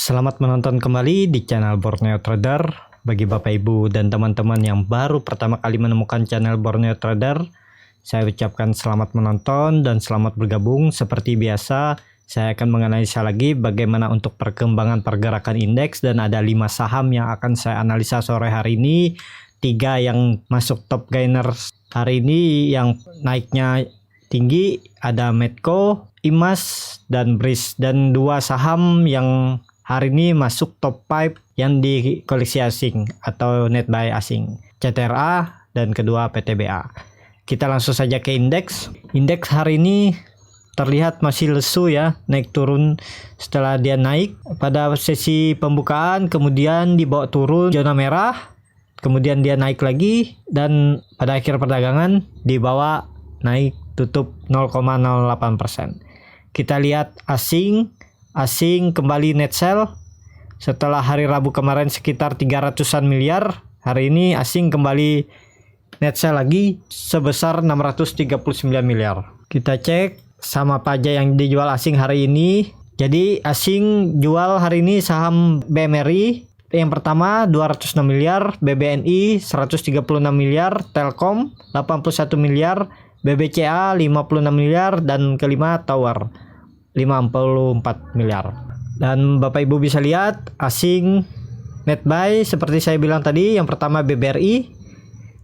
Selamat menonton kembali di channel Borneo Trader. Bagi Bapak Ibu dan teman-teman yang baru pertama kali menemukan channel Borneo Trader, saya ucapkan selamat menonton dan selamat bergabung. Seperti biasa, saya akan menganalisa lagi bagaimana untuk perkembangan pergerakan indeks, dan ada 5 saham yang akan saya analisa sore hari ini. 3 yang masuk top gainer hari ini yang naiknya tinggi, ada Medco, IMAS, dan BRIS, dan 2 saham yang hari ini masuk top 5 yang di koleksi asing atau net buy asing, CTRA dan kedua PTBA. Kita langsung saja ke indeks. Indeks hari ini terlihat masih lesu ya, naik turun setelah dia naik pada sesi pembukaan, kemudian dibawa turun zona merah, kemudian dia naik lagi, dan pada akhir perdagangan dibawa naik tutup 0,08%. Kita lihat asing kembali net sell setelah hari Rabu kemarin sekitar 300-an miliar. Hari ini asing kembali net sell lagi sebesar 639 miliar. Kita cek sama apa aja yang dijual asing hari ini. Jadi asing jual hari ini saham BMRI yang pertama 206 miliar, BBNI 136 miliar, Telkom 81 miliar, BBCA 56 miliar, dan kelima Tower 54 miliar. Dan Bapak Ibu bisa lihat asing net buy seperti saya bilang tadi. Yang pertama BBRI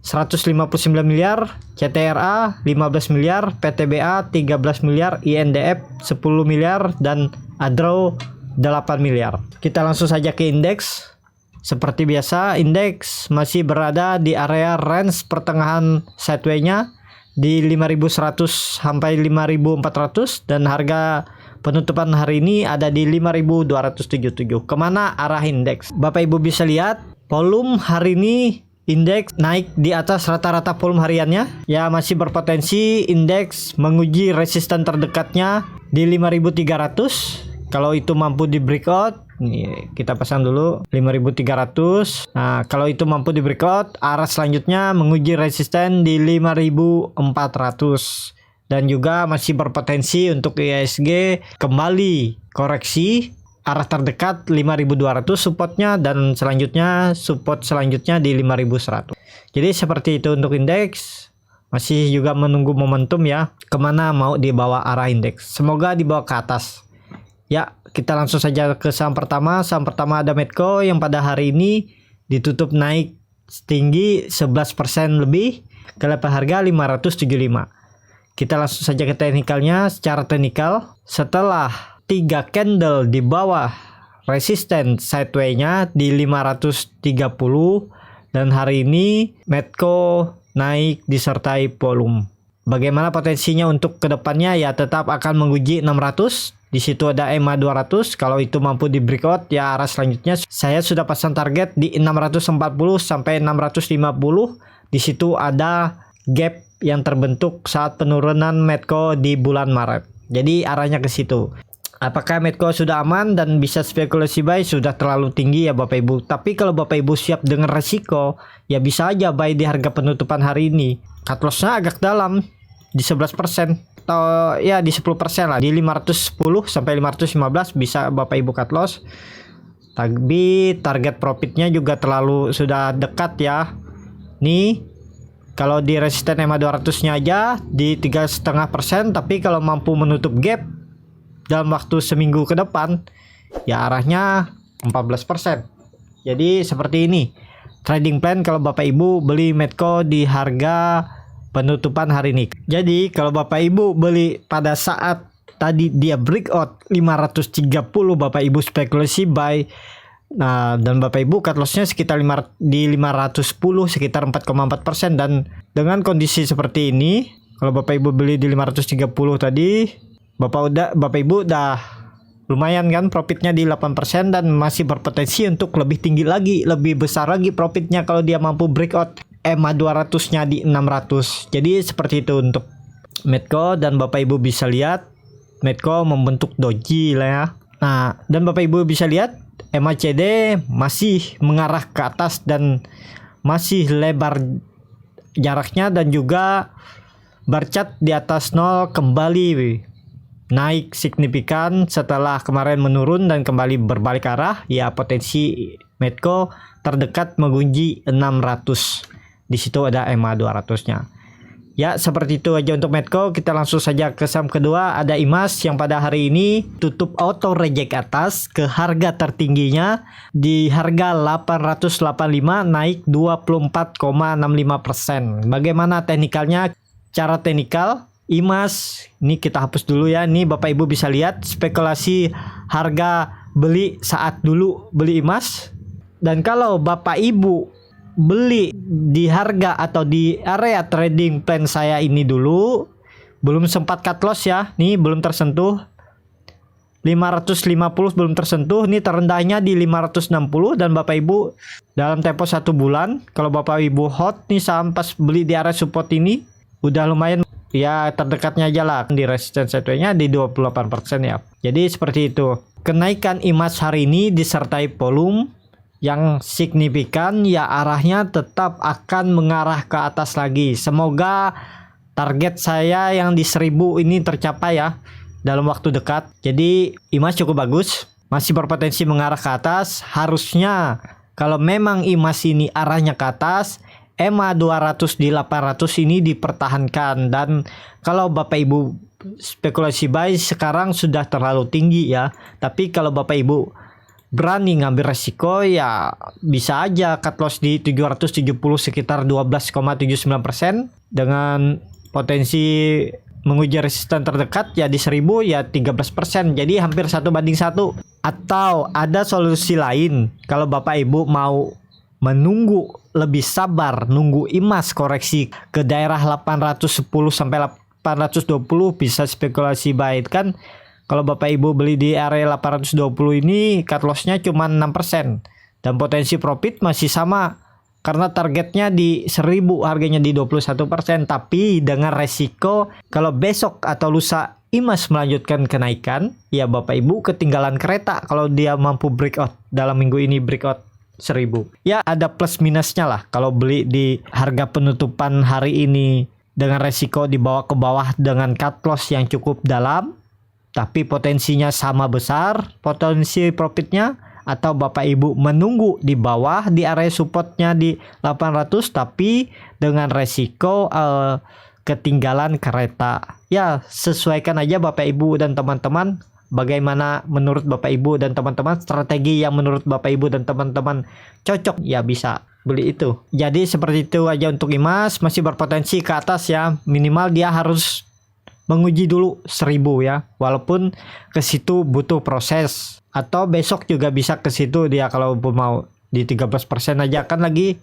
159 miliar, CTRA 15 miliar, PTBA 13 miliar, INDF 10 miliar, dan Adro 8 miliar. Kita langsung saja ke indeks. Seperti biasa, indeks masih berada di area range pertengahan sideway-nya di 5.100 sampai 5.400, dan harga penutupan hari ini ada di 5.277. Kemana arah indeks? Bapak Ibu bisa lihat volume hari ini indeks naik di atas rata-rata volume hariannya. Ya, masih berpotensi indeks menguji resisten terdekatnya di 5.300. Kalau itu mampu di breakout, nih kita pasang dulu 5.300. Nah, kalau itu mampu di breakout, arah selanjutnya menguji resisten di 5.400. Dan juga masih berpotensi untuk IHSG kembali koreksi arah terdekat 5.200 supportnya, dan selanjutnya support selanjutnya di 5.100. Jadi seperti itu untuk indeks. Masih juga menunggu momentum ya, kemana mau dibawa arah indeks. Semoga dibawa ke atas. Ya, kita langsung saja ke saham pertama. Saham pertama ada Medco yang pada hari ini ditutup naik tinggi 11% lebih ke level harga 575. Kita langsung saja ke teknikalnya. Secara teknikal, setelah 3 candle di bawah resisten sideway-nya di 530, dan hari ini Medco naik disertai volume. Bagaimana potensinya untuk kedepannya? Ya, tetap akan menguji 600. Di situ ada EMA 200. Kalau itu mampu di breakout, ya arah selanjutnya saya sudah pasang target di 640 sampai 650. Di situ ada gap yang terbentuk saat penurunan Medco di bulan Maret. Jadi arahnya ke situ. Apakah Medco sudah aman dan bisa spekulasi buy? Sudah terlalu tinggi ya Bapak Ibu. Tapi kalau Bapak Ibu siap dengan resiko, ya bisa aja buy di harga penutupan hari ini. Cut loss-nya agak dalam di 11%, atau ya di 10% lah, di 510 sampai 515 bisa Bapak Ibu cut loss. Tapi target profitnya juga sudah dekat ya. Nih, kalau di resisten EMA 200-nya aja di 3,5%, tapi kalau mampu menutup gap dalam waktu seminggu ke depan, ya arahnya 14%. Jadi seperti ini trading plan kalau Bapak Ibu beli Medco di harga penutupan hari ini. Jadi kalau Bapak Ibu beli pada saat tadi dia breakout 530, Bapak Ibu spekulasi buy. Nah, dan Bapak Ibu cut loss-nya sekitar di 510, sekitar 4,4%. Dan dengan kondisi seperti ini, kalau Bapak Ibu beli di 530 tadi, Bapak Ibu udah lumayan kan profitnya di 8%, dan masih berpotensi untuk lebih tinggi lagi, lebih besar lagi profitnya kalau dia mampu breakout EMA 200-nya di 600. Jadi seperti itu untuk Medco, dan Bapak Ibu bisa lihat Medco membentuk doji lah ya. Nah, dan Bapak Ibu bisa lihat MACD masih mengarah ke atas dan masih lebar jaraknya, dan juga bar chart di atas 0 kembali naik signifikan setelah kemarin menurun dan kembali berbalik arah, ya potensi Medco terdekat mengunci 600. Di situ ada EMA 200-nya. Ya, seperti itu aja untuk Medco. Kita langsung saja ke saham kedua, ada IMAS yang pada hari ini tutup auto reject atas ke harga tertingginya di harga 885, naik 24,65%. Bagaimana teknikalnya? Cara teknikal IMAS, ini kita hapus dulu ya. Ini Bapak Ibu bisa lihat spekulasi harga beli saat dulu beli IMAS. Dan kalau Bapak Ibu beli di harga atau di area trading plan saya ini dulu, belum sempat cut loss ya, nih belum tersentuh 550, belum tersentuh, nih terendahnya di 560. Dan Bapak Ibu dalam tempo 1 bulan, kalau Bapak Ibu hot nih saham pas beli di area support ini, udah lumayan ya, terdekatnya aja lah di resistance nya di 28% ya. Jadi seperti itu. Kenaikan IMAS hari ini disertai volume yang signifikan, ya arahnya tetap akan mengarah ke atas lagi. Semoga target saya yang di 1000 ini tercapai ya dalam waktu dekat. Jadi IMAS cukup bagus, masih berpotensi mengarah ke atas. Harusnya kalau memang IMAS ini arahnya ke atas, EMA 200 di 800 ini dipertahankan. Dan kalau Bapak Ibu spekulasi buy sekarang sudah terlalu tinggi ya. Tapi kalau Bapak Ibu berani ngambil resiko, ya bisa aja cut loss di 770 sekitar 12,79%, dengan potensi menguji resisten terdekat ya di 1000 ya 13%. Jadi hampir 1:1. Atau ada solusi lain, kalau Bapak Ibu mau menunggu lebih sabar, nunggu IMAS koreksi ke daerah 810 sampai 820, bisa spekulasi buy kan. Kalau Bapak Ibu beli di area 820 ini, cut loss-nya cuma 6%. Dan potensi profit masih sama. Karena targetnya di 1000, harganya di 21%. Tapi dengan resiko, kalau besok atau lusa IMAS melanjutkan kenaikan, ya Bapak Ibu ketinggalan kereta kalau dia mampu breakout. Dalam minggu ini breakout 1000. Ya ada plus minusnya lah. Kalau beli di harga penutupan hari ini dengan resiko dibawa ke bawah dengan cut loss yang cukup dalam, tapi potensinya sama besar potensi profitnya, atau Bapak Ibu menunggu di bawah di area supportnya di 800 tapi dengan resiko ketinggalan kereta. Ya sesuaikan aja Bapak Ibu dan teman-teman, bagaimana menurut Bapak Ibu dan teman-teman, strategi yang menurut Bapak Ibu dan teman-teman cocok, ya bisa beli itu. Jadi seperti itu aja untuk IMAS, masih berpotensi ke atas ya, minimal dia harus menguji dulu 1000 ya, walaupun ke situ butuh proses, atau besok juga bisa ke situ dia kalau mau di 13% aja kan lagi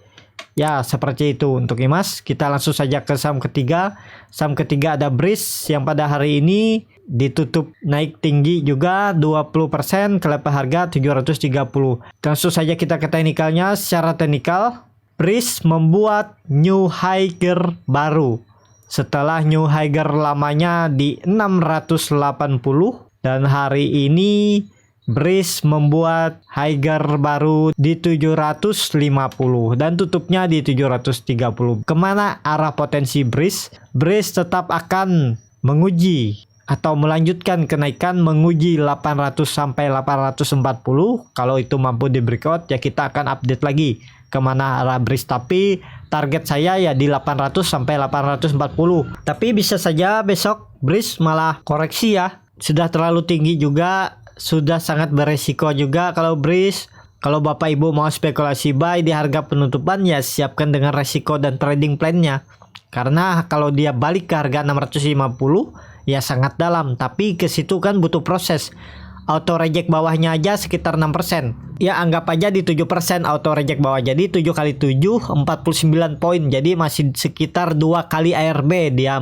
ya. Seperti itu untuk IMAS. Kita langsung saja ke saham ketiga. Saham ketiga ada BRIS yang pada hari ini ditutup naik tinggi juga 20% ke level harga 730. Langsung saja kita ke teknikalnya. Secara teknikal, BRIS membuat new higher baru setelah new higher lamanya di 680, dan hari ini BRIS membuat higher baru di 750 dan tutupnya di 730. Kemana arah potensi BRIS? BRIS tetap akan menguji atau melanjutkan kenaikan, menguji 800 sampai 840. Kalau itu mampu di breakout ya kita akan update lagi kemana arah BRIS, tapi target saya ya di 800 sampai 840. Tapi bisa saja besok BRIS malah koreksi ya, sudah terlalu tinggi juga, sudah sangat beresiko juga kalau BRIS. Kalau Bapak Ibu mau spekulasi buy di harga penutupan, ya siapkan dengan resiko dan trading plan-nya, karena kalau dia balik ke harga 650 ya sangat dalam, tapi ke situ kan butuh proses. Auto reject bawahnya aja sekitar 6%. Ya anggap aja di 7% auto reject bawah. Jadi 7 kali 7 49 poin. Jadi masih sekitar 2 kali ARB dia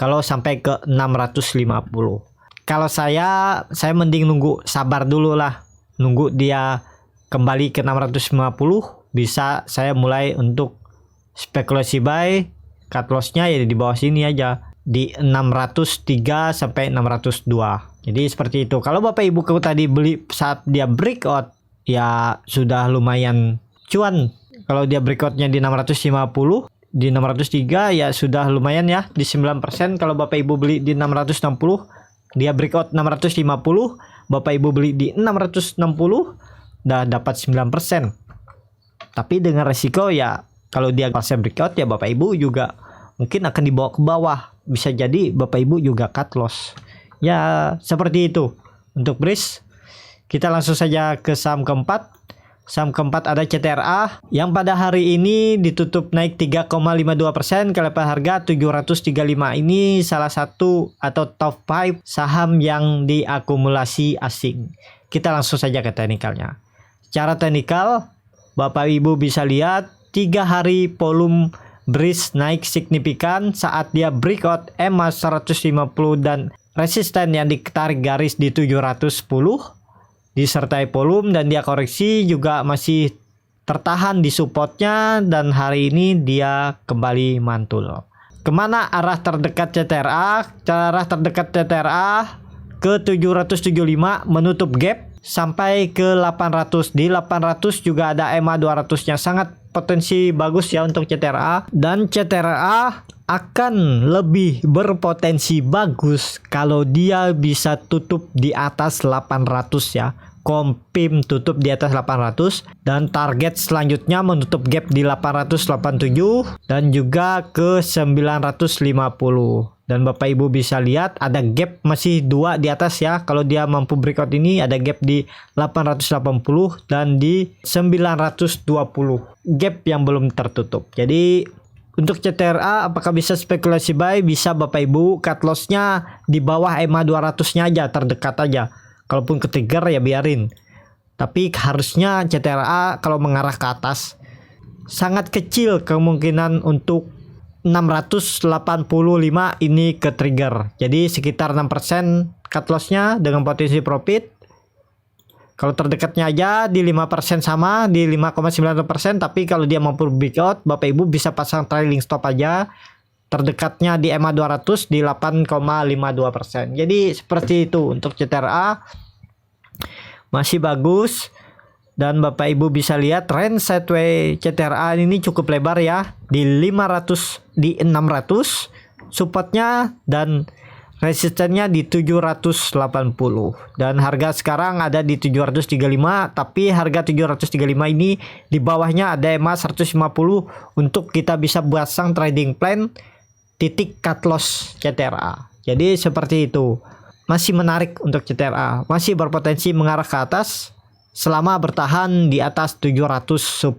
kalau sampai ke 650. Kalau saya mending nunggu, sabar dulu lah. Nunggu dia kembali ke 650, bisa saya mulai untuk spekulasi buy. Cut loss-nya ya di bawah sini aja, di 603 sampai 602. Jadi seperti itu. Kalau Bapak Ibu tadi beli saat dia breakout, ya sudah lumayan cuan. Kalau dia breakoutnya di 650, di 603 ya sudah lumayan ya, di 9%. Kalau Bapak Ibu beli di 660 Dia breakout 650, Bapak Ibu beli di 660, udah dapat 9%. Tapi dengan resiko ya kalau dia pasnya breakout ya Bapak Ibu juga mungkin akan dibawa ke bawah. Bisa jadi Bapak Ibu juga cut loss. Ya seperti itu untuk BRIS. Kita langsung saja ke saham keempat. Saham keempat ada CTRA yang pada hari ini ditutup naik 3,52% ke level harga 735. Ini salah satu atau top 5 saham yang diakumulasi asing. Kita langsung saja ke teknikalnya. Secara teknikal Bapak Ibu bisa lihat 3 hari volume BRIS naik signifikan saat dia breakout EMA 150 dan resisten yang ditarik garis di 710 disertai volume, dan dia koreksi juga masih tertahan di supportnya, dan hari ini dia kembali mantul. Kemana arah terdekat CTRA? Arah terdekat CTRA ke 775 menutup gap sampai ke 800. Di 800 juga ada EMA 200 nya, sangat potensi bagus ya untuk CTRA, dan CTRA akan lebih berpotensi bagus kalau dia bisa tutup di atas 800 ya. Kompim tutup di atas 800, dan target selanjutnya menutup gap di 887 dan juga ke 950. Dan Bapak Ibu bisa lihat ada gap masih 2 di atas ya. Kalau dia mampu breakout ini ada gap di 880 dan di 920. Gap yang belum tertutup. Jadi untuk CTRA apakah bisa spekulasi buy? Bisa Bapak Ibu. Cut loss-nya di bawah EMA 200-nya aja, terdekat aja. Kalaupun ke trigger ya biarin. Tapi harusnya CTRA kalau mengarah ke atas sangat kecil kemungkinan untuk 685 ini ke trigger. Jadi sekitar 6% cut loss-nya dengan potensi profit. Kalau terdekatnya aja di 5% sama di 5,9%, tapi kalau dia mampu breakout Bapak Ibu bisa pasang trailing stop aja. Terdekatnya di EMA 200 di 8,52%. Jadi seperti itu untuk CTRA. Masih bagus. Dan Bapak Ibu bisa lihat range sideway CTRA ini cukup lebar ya. Di 500, di 600 supportnya, dan resistennya di 780. Dan harga sekarang ada di 735. Tapi harga 735 ini di bawahnya ada EMA 150 untuk kita bisa pasang trading plan titik cut loss CTRA. Jadi seperti itu. Masih menarik untuk CTRA. Masih berpotensi mengarah ke atas selama bertahan di atas 710.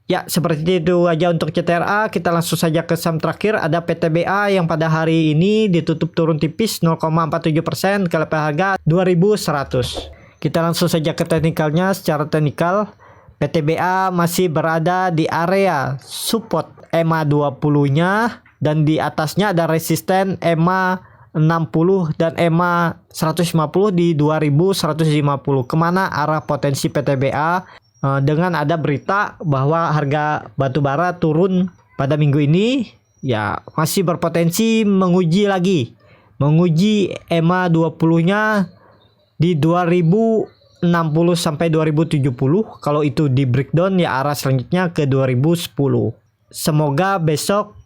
Ya, seperti itu aja untuk CTRA. Kita langsung saja ke saham terakhir. Ada PTBA yang pada hari ini ditutup turun tipis 0,47% ke level harga 2100. Kita langsung saja ke teknikalnya. Secara teknikal PTBA masih berada di area support EMA 20-nya, dan di atasnya ada resisten EMA 60 dan EMA 150 di 2150. Kemana arah potensi PTBA? Dengan ada berita bahwa harga batubara turun pada minggu ini, ya masih berpotensi menguji EMA 20-nya di 2060 sampai 2070. Kalau itu di breakdown ya arah selanjutnya ke 2010. Semoga besok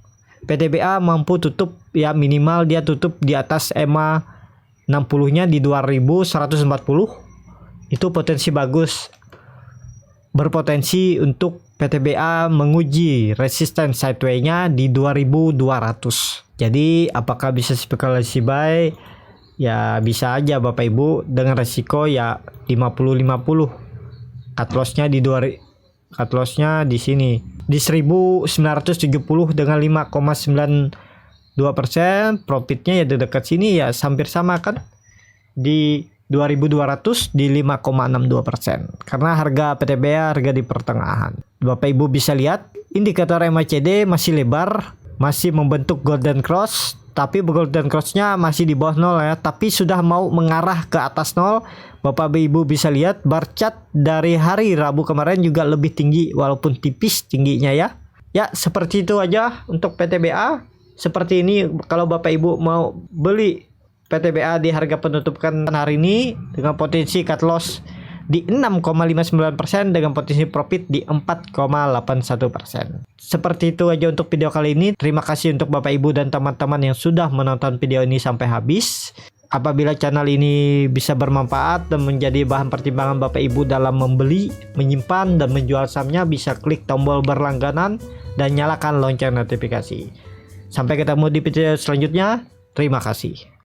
PTBA mampu tutup ya, minimal dia tutup di atas EMA 60-nya di 2140. Itu potensi bagus. Berpotensi untuk PTBA menguji resisten sideway-nya di 2200. Jadi apakah bisa spekulasi buy? Ya bisa aja Bapak Ibu dengan resiko ya 50-50. Cut loss-nya di cut loss-nya di sini di 1970 dengan 5,92%. Profitnya ya di dekat sini ya hampir sama kan, di 2200 di 5,62%, karena harga PTBA harga di pertengahan. Bapak Ibu bisa lihat indikator MACD masih lebar, masih membentuk golden cross, tapi golden cross-nya masih di bawah 0 ya, tapi sudah mau mengarah ke atas 0. Bapak Ibu bisa lihat bar chart dari hari Rabu kemarin juga lebih tinggi walaupun tipis tingginya ya. Ya, seperti itu aja untuk PTBA. Seperti ini kalau Bapak Ibu mau beli PTBA di harga penutupan hari ini dengan potensi cut loss di 6,59% dengan potensi profit di 4,81%. Seperti itu aja untuk video kali ini. Terima kasih untuk Bapak Ibu dan teman-teman yang sudah menonton video ini sampai habis. Apabila channel ini bisa bermanfaat dan menjadi bahan pertimbangan Bapak Ibu dalam membeli, menyimpan, dan menjual sahamnya, bisa klik tombol berlangganan dan nyalakan lonceng notifikasi. Sampai ketemu di video selanjutnya. Terima kasih.